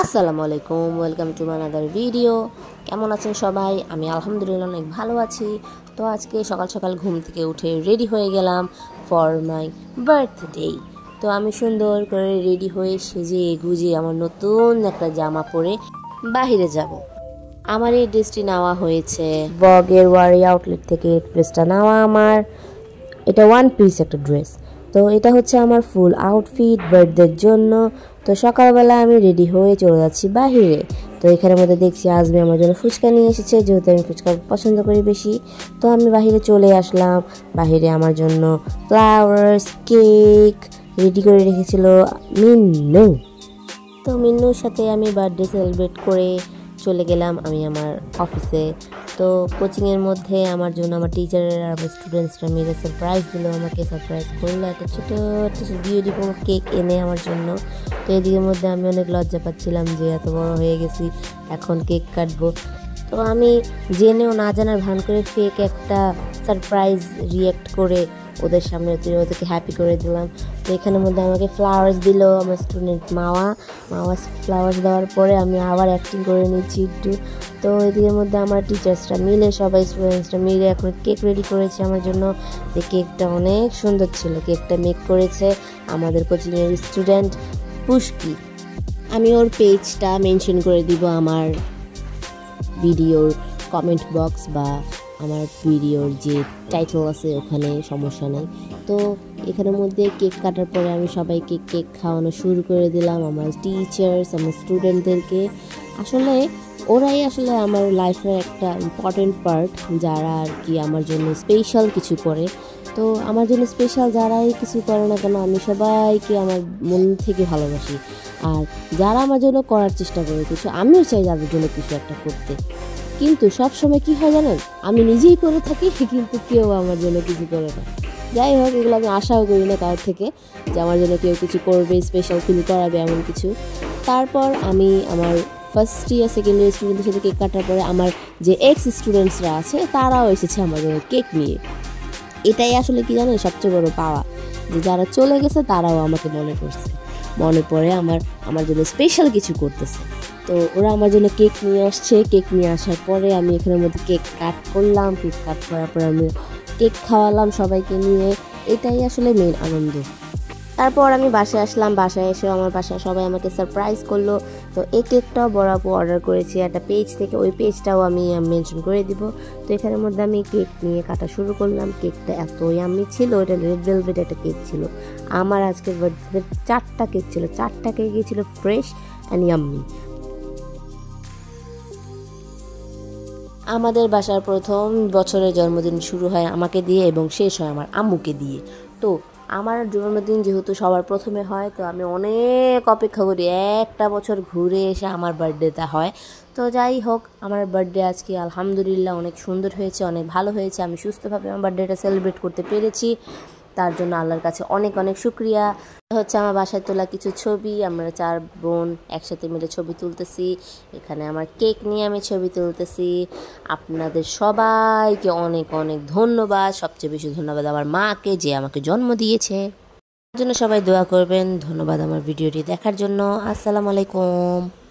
আসসালামু আলাইকুম, welcome to my another video. কেমন আছেন সবাই? আমি আলহামদুলিল্লাহ অনেক ভালো আছি। তো আজকে সকাল সকাল ঘুম থেকে উঠে রেডি হয়ে গেলাম ফর মাই বার্থডে। তো আমি সুন্দর করে রেডি হয়ে সেজে গুজে আমার নতুন একটা জামা পরে বাহিরে যাব। আমার এই ড্রেসটি নেওয়া হয়েছে বগের ওয়ারি আউটলেট থেকে। ড্রেসটা নেওয়া আমার, এটা ওয়ান পিস একটা ড্রেস। তো এটা হচ্ছে আমার ফুল আউটফিট বার্থডের জন্য। তো সকালবেলা আমি রেডি হয়ে চলে যাচ্ছি বাহিরে। তো এখানের মধ্যে দেখছি আজমি আমার জন্য ফুচকা নিয়ে এসেছে, যেহেতু আমি ফুচকা পছন্দ করি বেশি। তো আমি বাহিরে চলে আসলাম। বাহিরে আমার জন্য ফ্লাওয়ার্স, কেক রেডি করে রেখেছিল মিন্নু। তো মিন্নুর সাথে আমি বার্থডে সেলিব্রেট করে চলে গেলাম আমি আমার অফিসে। তো কোচিংয়ের মধ্যে আমার জন্য আমার টিচারের আর আমার স্টুডেন্টসরা মিলে সারপ্রাইজ দিল, আমাকে সারপ্রাইজ করলো একটা ছোটো একটা বিউটিফুল কেক এনে আমার জন্য। তো এদিকের মধ্যে আমি অনেক লজ্জা পাচ্ছিলাম যে এত বড় হয়ে গেছি, এখন কেক কাটবো। তো আমি জেনেও না জানার ভান করে ফেক একটা সারপ্রাইজ রিয়েক্ট করে ওদের সামনে ওদেরকে হ্যাপি করে দিলাম। তো এখানের মধ্যে আমাকে ফ্লাওয়ার্স দিল আমার স্টুডেন্ট মাওয়া ফ্লাওয়ার্স দেওয়ার পরে আমি আবার অ্যাক্টিং করে নিচ্ছি একটু। তো এদিকের মধ্যে আমার টিচার্সরা মিলে সবাই স্টুডেন্টসরা মিলে এখন কেক রেডি করেছে আমার জন্য। যে কেকটা অনেক সুন্দর ছিল, কেকটা মেক করেছে আমাদের কোচিংয়ের স্টুডেন্ট পুষ্পি। আমি ওর পেজটা মেনশন করে দিব আমার ভিডিওর কমেন্ট বক্স বা আমার ভিডিওর যে টাইটেল আছে ওখানে, সমস্যা নেই। তো এখানের মধ্যে কেক কাটার পরে আমি সবাইকে কেক খাওয়ানো শুরু করে দিলাম, আমার টিচার্স আমার স্টুডেন্টদেরকে। আসলে ওরাই আসলে আমার লাইফের একটা ইম্পর্টেন্ট পার্ট, যারা আর কি আমার জন্য স্পেশাল কিছু করে। তো আমার জন্য স্পেশাল যারাই কিছু করে না কেন, আমি সবাইকে আমার মন থেকে ভালোবাসি। আর যারা আমার জন্য করার চেষ্টা করে কিছু, আমিও চাই যাদের জন্য কিছু একটা করতে। কিন্তু সব সময় কি হয় জানেন, আমি নিজেই করে থাকি কিন্তু কেউ আমার জন্য কিছু করে না। যাই হোক, এগুলো আমি আশাও করি না কারোর থেকে যে আমার জন্য কেউ কিছু করবে, স্পেশাল ফিল করাবে এমন কিছু। তারপর আমি আমার ফার্স্ট ইয়ার সেকেন্ড ইয়ার স্টুডেন্টদের সাথে কেক কাটার পরে আমার যে এক্স স্টুডেন্টসরা আছে তারাও এসেছে আমার জন্য কেক নিয়ে। এটাই আসলে কি জানেন সবচেয়ে বড় পাওয়া, যে যারা চলে গেছে তারাও আমাকে মনে করছে, মনে পড়ে আমার জন্য স্পেশাল কিছু করতেছে। তো ওরা আমার জন্য কেক নিয়ে আসছে। কেক নিয়ে আসার পরে আমি এখানের মধ্যে কেক কাট করলাম। কেক কাট করার পরে আমি কেক খাওয়ালাম সবাইকে নিয়ে। এটাই আসলে মেন আনন্দ। তারপর আমি বাসায় আসলাম। বাসায় এসে আমার বাসায় সবাই আমাকে সারপ্রাইজ করলো। তো এই কেকটাও বড় আপু অর্ডার করেছি একটা পেজ থেকে, ওই পেজটাও আমি মেনশন করে দিব। তো এখানের মধ্যে আমি কেক নিয়ে কাটা শুরু করলাম। কেকটা এত ইয়াম্মি ছিল, এটা রেড ভেলভেট একটা কেক ছিল। আমার আজকের বার্থডে 4টা কেক ছিল, 4টা কেকই ছিল ফ্রেশ অ্যান্ড ইয়াম্মি। আমাদের বাসার প্রথম বছরের জন্মদিন শুরু হয় আমাকে দিয়ে এবং শেষ হয় আমার আম্মুকে দিয়ে। তো আমার জন্মদিন যেহেতু সবার প্রথমে হয়, তো আমি অনেক অপেক্ষা করি একটা বছর ঘুরে এসে আমার বার্থডেটা হয়। তো যাই হোক, আমার বার্থডে আজকে আলহামদুলিল্লাহ অনেক সুন্দর হয়েছে, অনেক ভালো হয়েছে। আমি সুস্থভাবে আমার বার্থডেটা সেলিব্রেট করতে পেরেছি, তার জন্য আল্লাহর কাছে অনেক অনেক শুকরিয়া। হচ্ছে আমার বাসায় তোলা কিছু ছবি, আমরা 4 বোন একসাথে মিলে ছবি তুলতেছি। এখানে আমার কেক নিয়ে আমি ছবি তুলতেছি। আপনাদের সবাইকে অনেক অনেক ধন্যবাদ। সবচেয়ে বেশি ধন্যবাদ আমার মাকে, যে আমাকে জন্ম দিয়েছে। তার জন্য সবাই দোয়া করবেন। ধন্যবাদ আমার ভিডিওটি দেখার জন্য। আসসালামু আলাইকুম।